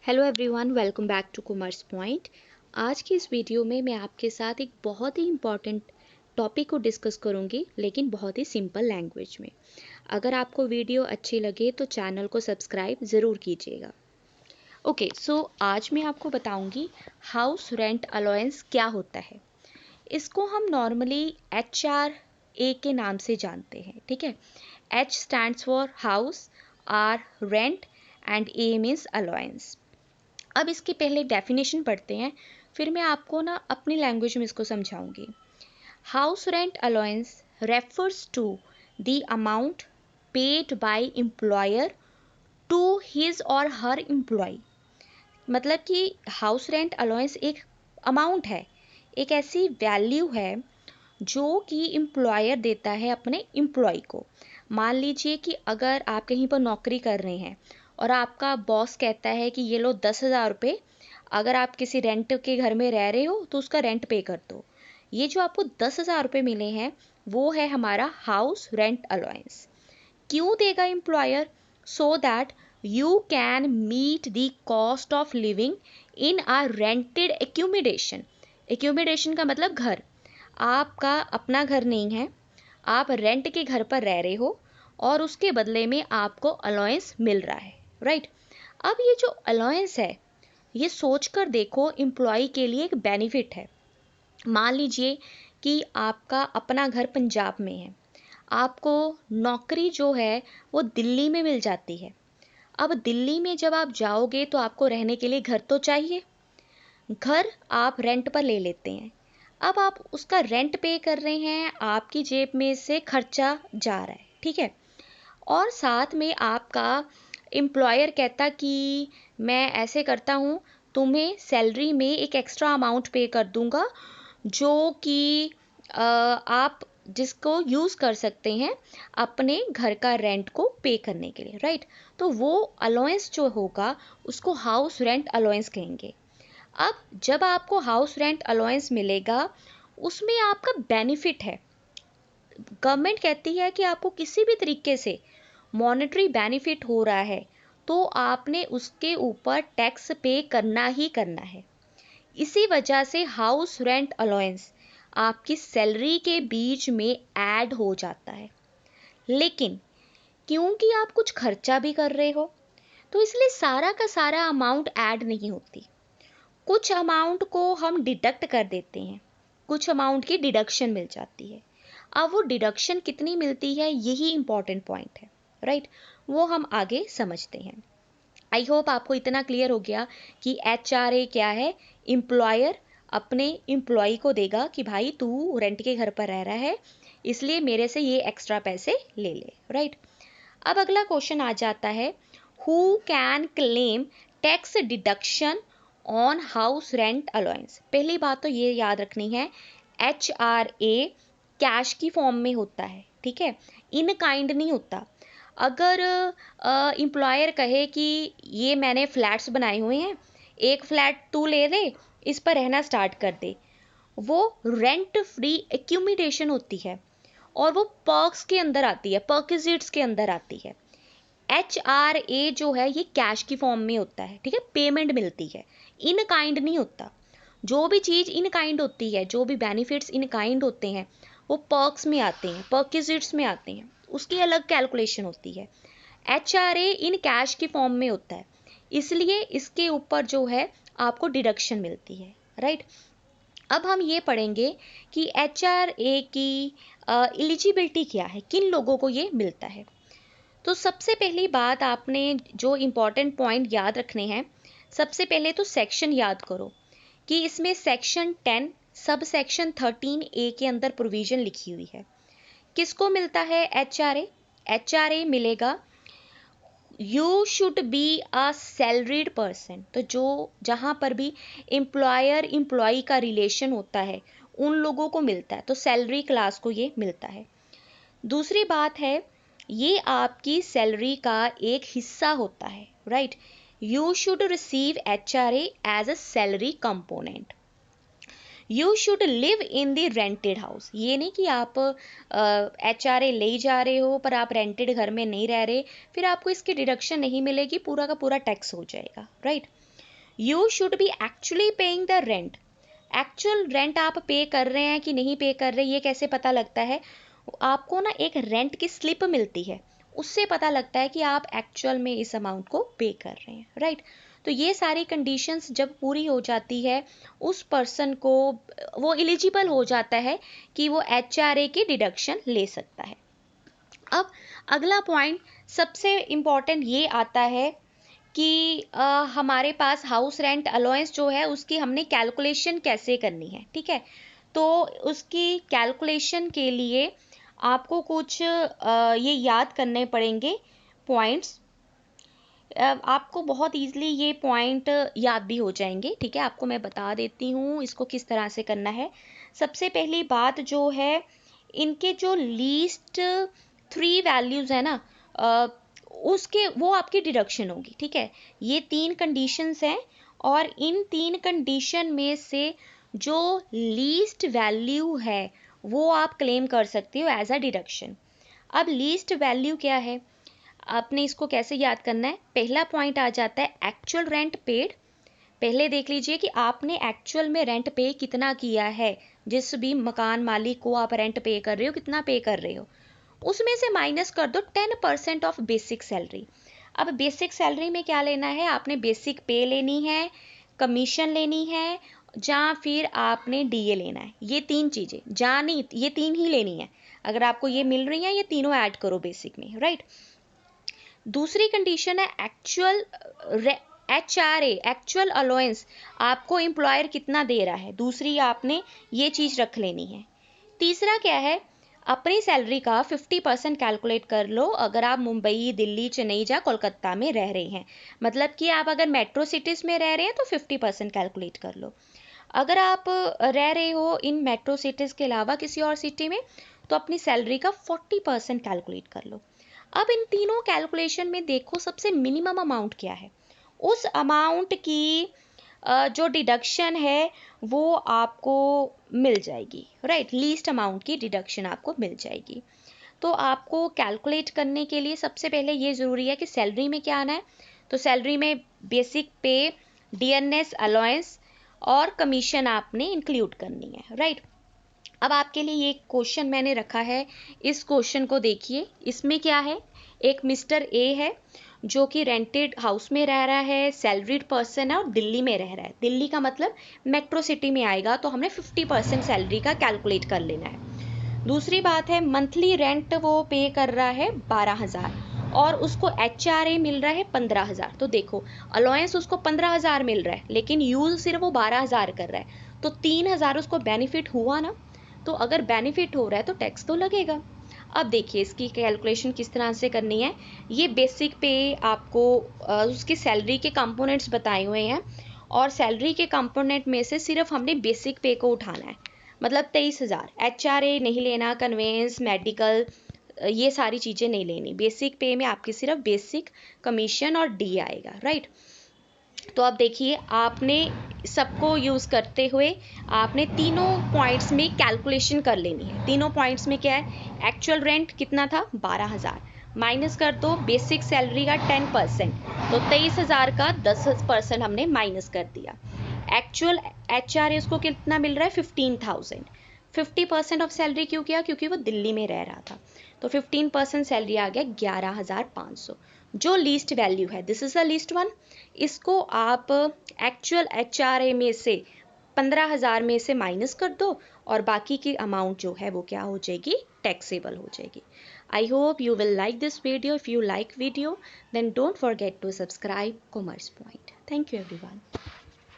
Hello everyone, welcome back to commerce point. आज की इस वीडियो में मैं आपके साथ एक बहुत ही इम्पॉर्टेंट टॉपिक को डिस्कस करूंगी, लेकिन बहुत ही सिंपल लैंग्वेज में। अगर आपको वीडियो अच्छी लगे तो चैनल को सब्सक्राइब ज़रूर कीजिएगा। ओके, सो आज मैं आपको बताऊंगी हाउस रेंट अलाउंस क्या होता है। इसको हम नॉर्मली HRA के नाम से जानते हैं, ठीक है। H stands for house, R rent and A means allowance. अब इसकी पहले डेफिनेशन पढ़ते हैं, फिर मैं आपको ना अपनी लैंग्वेज में इसको समझाऊंगी। House rent allowance refers to the amount paid by employer to his or her employee. मतलब कि हाउस रेंट अलाउंस एक अमाउंट है, एक ऐसी वैल्यू है जो कि एम्प्लॉयर देता है अपने एम्प्लॉय को। मान लीजिए कि अगर आप कहीं पर नौकरी कर रहे हैं और आपका बॉस कहता है कि ये लो 10,000 रुपये, अगर आप किसी रेंट के घर में रह रहे हो तो उसका रेंट पे कर दो। ये जो आपको 10,000 रुपये मिले हैं वो है हमारा हाउस रेंट अलाउंस। क्यों देगा employer? So that you can meet the cost of living in a rented accommodation. Accommodation का मतलब घर। आपका अपना घर नहीं है, आप रेंट के घर पर रह रहे हो और उसके बदले में आपको अलाउंस मिल रहा है, राइट। अब ये जो अलाउंस है, ये सोच कर देखो, एम्प्लॉय के लिए एक बेनिफिट है। मान लीजिए कि आपका अपना घर पंजाब में है, आपको नौकरी जो है वो दिल्ली में मिल जाती है। अब दिल्ली में जब आप जाओगे तो आपको रहने के लिए घर तो चाहिए। घर आप रेंट पर ले लेते हैं। अब आप उसका रेंट पे कर रहे हैं, आपकी जेब में से खर्चा जा रहा है, ठीक है। और साथ में आपका एम्प्लॉयर कहता कि मैं ऐसे करता हूँ, तुम्हें सैलरी में एक एक्स्ट्रा अमाउंट पे कर दूंगा जो कि आप जिसको यूज़ कर सकते हैं अपने घर का रेंट को पे करने के लिए, राइट। तो वो अलाउंस जो होगा उसको हाउस रेंट अलाउंस कहेंगे। अब जब आपको हाउस रेंट अलाउंस मिलेगा, उसमें आपका बेनिफिट है। गवर्नमेंट कहती है कि आपको किसी भी तरीके से मॉनेटरी बेनिफिट हो रहा है तो आपने उसके ऊपर टैक्स पे करना ही करना है। इसी वजह से हाउस रेंट अलाउंस आपकी सैलरी के बीच में ऐड हो जाता है। लेकिन क्योंकि आप कुछ खर्चा भी कर रहे हो तो इसलिए सारा का सारा अमाउंट ऐड नहीं होती। कुछ अमाउंट को हम डिडक्ट कर देते हैं, कुछ अमाउंट की डिडक्शन मिल जाती है। अब वो डिडक्शन कितनी मिलती है, यही इंपॉर्टेंट पॉइंट है, राइट। वो हम आगे समझते हैं। आई होप आपको इतना क्लियर हो गया कि HRA क्या है। एम्प्लॉयर अपने एम्प्लॉय को देगा कि भाई तू रेंट के घर पर रह रहा है, इसलिए मेरे से ये एक्स्ट्रा पैसे ले ले, राइट। अब अगला क्वेश्चन आ जाता है, who can claim tax deduction on house rent allowance. पहली बात तो ये याद रखनी है, HRA कैश की फॉर्म में होता है, ठीक है, इन काइंड नहीं होता। अगर एम्प्लॉयर कहे कि ये मैंने फ्लैट्स बनाए हुए हैं, एक फ्लैट तू ले ले, इस पर रहना स्टार्ट कर दे, वो रेंट फ्री एक्यूमिडेशन होती है और वो पर्क्स के अंदर आती है, पर्क्विजिट्स के अंदर आती है। HRA जो है ये कैश की फॉर्म में होता है, ठीक है, पेमेंट मिलती है, इन काइंड नहीं होता। जो भी चीज़ इन काइंड होती है, जो भी बेनिफिट्स इन काइंड होते हैं, वो पर्क्स में आते हैं, पर्क्विजिट्स में आते हैं, उसकी अलग कैलकुलेशन होती है। HRA इन कैश की फॉर्म में होता है, इसलिए इसके ऊपर जो है आपको डिडक्शन मिलती है, राइट। अब हम ये पढ़ेंगे कि HRA की एलिजिबिलिटी क्या है, किन लोगों को ये मिलता है। तो सबसे पहली बात आपने जो इम्पोर्टेंट पॉइंट याद रखने हैं, सबसे पहले तो सेक्शन याद करो कि इसमें सेक्शन 10 सब सेक्शन 13A के अंदर प्रोविजन लिखी हुई है। किसको मिलता है HRA? HRA मिलेगा, you should be a salaried person. तो जो जहाँ पर भी एम्प्लॉयर एम्प्लॉय का रिलेशन होता है उन लोगों को मिलता है, तो सैलरी क्लास को ये मिलता है। दूसरी बात है, ये आपकी सैलरी का एक हिस्सा होता है, right. You should receive HRA as a salary component. You should live in the rented house. ये नहीं कि आप HRA ले जा रहे हो पर आप रेंटेड घर में नहीं रह रहे, फिर आपको इसकी डिडक्शन नहीं मिलेगी, पूरा का पूरा टैक्स हो जाएगा, right. You should be actually paying the rent. Actual rent आप पे कर रहे हैं कि नहीं पे कर रहे, ये कैसे पता लगता है? आपको ना एक रेंट की स्लिप मिलती है, उससे पता लगता है कि आप एक्चुअल में इस अमाउंट को पे कर रहे हैं, राइट। तो ये सारी कंडीशंस जब पूरी हो जाती है, उस पर्सन को वो एलिजिबल हो जाता है कि वो HRA की डिडक्शन ले सकता है। अब अगला पॉइंट सबसे इम्पॉर्टेंट ये आता है कि हमारे पास हाउस रेंट अलाउंस जो है उसकी हमने कैलकुलेशन कैसे करनी है, ठीक है। तो उसकी कैलकुलेशन के लिए आपको कुछ ये याद करने पड़ेंगे पॉइंट्स। आपको बहुत ईजिली ये पॉइंट याद भी हो जाएंगे, ठीक है। आपको मैं बता देती हूँ इसको किस तरह से करना है। सबसे पहली बात जो है, इनके जो लीस्ट 3 वैल्यूज़ है ना, उसके वो आपकी डिडक्शन होगी, ठीक है। ये 3 कंडीशंस हैं और इन 3 कंडीशन में से जो लीस्ट वैल्यू है वो आप क्लेम कर सकते हो एज अ डिडक्शन। अब लीस्ट वैल्यू क्या है, आपने इसको कैसे याद करना है? पहला पॉइंट आ जाता है एक्चुअल रेंट पेड। पहले देख लीजिए कि आपने एक्चुअल में रेंट पे कितना किया है, जिस भी मकान मालिक को आप रेंट पे कर रहे हो कितना पे कर रहे हो, उसमें से माइनस कर दो 10% ऑफ बेसिक सैलरी। अब बेसिक सैलरी में क्या लेना है, आपने बेसिक पे लेनी है, कमीशन लेनी है, या फिर आपने DA लेना है। ये 3 चीज़ें, जहाँ नहीं, ये 3 ही लेनी है। अगर आपको ये मिल रही है, ये तीनों ऐड करो बेसिक में, राइट। दूसरी कंडीशन है एक्चुअल HRA, एक्चुअल अलाउंस, आपको एम्प्लॉयर कितना दे रहा है, दूसरी आपने ये चीज़ रख लेनी है। तीसरा क्या है, अपनी सैलरी का 50% कैलकुलेट कर लो अगर आप मुंबई, दिल्ली, चेन्नई या कोलकाता में रह रहे हैं। मतलब कि आप अगर मेट्रो सिटीज़ में रह रहे हैं तो 50% कैलकुलेट कर लो। अगर आप रह रहे हो इन मेट्रो सिटीज़ के अलावा किसी और सिटी में, तो अपनी सैलरी का 40% कैलकुलेट कर लो। अब इन तीनों कैलकुलेशन में देखो सबसे मिनिमम अमाउंट क्या है, उस अमाउंट की जो डिडक्शन है वो आपको मिल जाएगी, राइट। लीस्ट अमाउंट की डिडक्शन आपको मिल जाएगी। तो आपको कैलकुलेट करने के लिए सबसे पहले ये ज़रूरी है कि सैलरी में क्या आना है। तो सैलरी में बेसिक पे, DNS अलाउंस और कमीशन आपने इंक्लूड करनी है, राइट। अब आपके लिए ये क्वेश्चन मैंने रखा है, इस क्वेश्चन को देखिए। इसमें क्या है, एक मिस्टर A है जो कि रेंटेड हाउस में रह रहा है, सैलरीड पर्सन है और दिल्ली में रह रहा है। दिल्ली का मतलब मेट्रो सिटी में आएगा, तो हमने 50% सैलरी का कैलकुलेट कर लेना है। दूसरी बात है, मंथली रेंट वो पे कर रहा है 12,000 और उसको HRA मिल रहा है 15,000। तो देखो अलाउंस उसको 15,000 मिल रहा है लेकिन यूज़ सिर्फ वो 12,000 कर रहा है, तो 3,000 उसको बेनिफिट हुआ ना। तो अगर बेनिफिट हो रहा है तो टैक्स तो लगेगा। अब देखिए इसकी कैलकुलेशन किस तरह से करनी है। ये बेसिक पे आपको उसकी सैलरी के कंपोनेंट्स बताए हुए हैं और सैलरी के कंपोनेंट में से सिर्फ हमने बेसिक पे को उठाना है। मतलब 23,000। HRA नहीं लेना, कन्वेंस, मेडिकल, ये सारी चीज़ें नहीं लेनी। बेसिक पे में आपकी सिर्फ बेसिक, कमीशन और D आएगा, राइट। तो अब देखिए आपने सबको यूज़ करते हुए आपने तीनों पॉइंट्स में कैलकुलेशन कर लेनी है। तीनों पॉइंट्स में क्या है, एक्चुअल रेंट कितना था 12,000, माइनस कर दो बेसिक सैलरी का 10%, तो 23,000 का 10% हमने माइनस कर दिया। एक्चुअल HRA उसको कितना मिल रहा है 15,000। 50% ऑफ सैलरी क्यों किया, क्योंकि वो दिल्ली में रह रहा था, तो 15% सैलरी आ गया 11,500। जो लीस्ट वैल्यू है, this is the least one, इसको आप एक्चुअल HRA में से 15,000 में से माइनस कर दो और बाकी की अमाउंट जो है वो क्या हो जाएगी, टैक्सेबल हो जाएगी। I hope you will like this video. If you like video then don't forget to subscribe Commerce Point. Thank you everyone.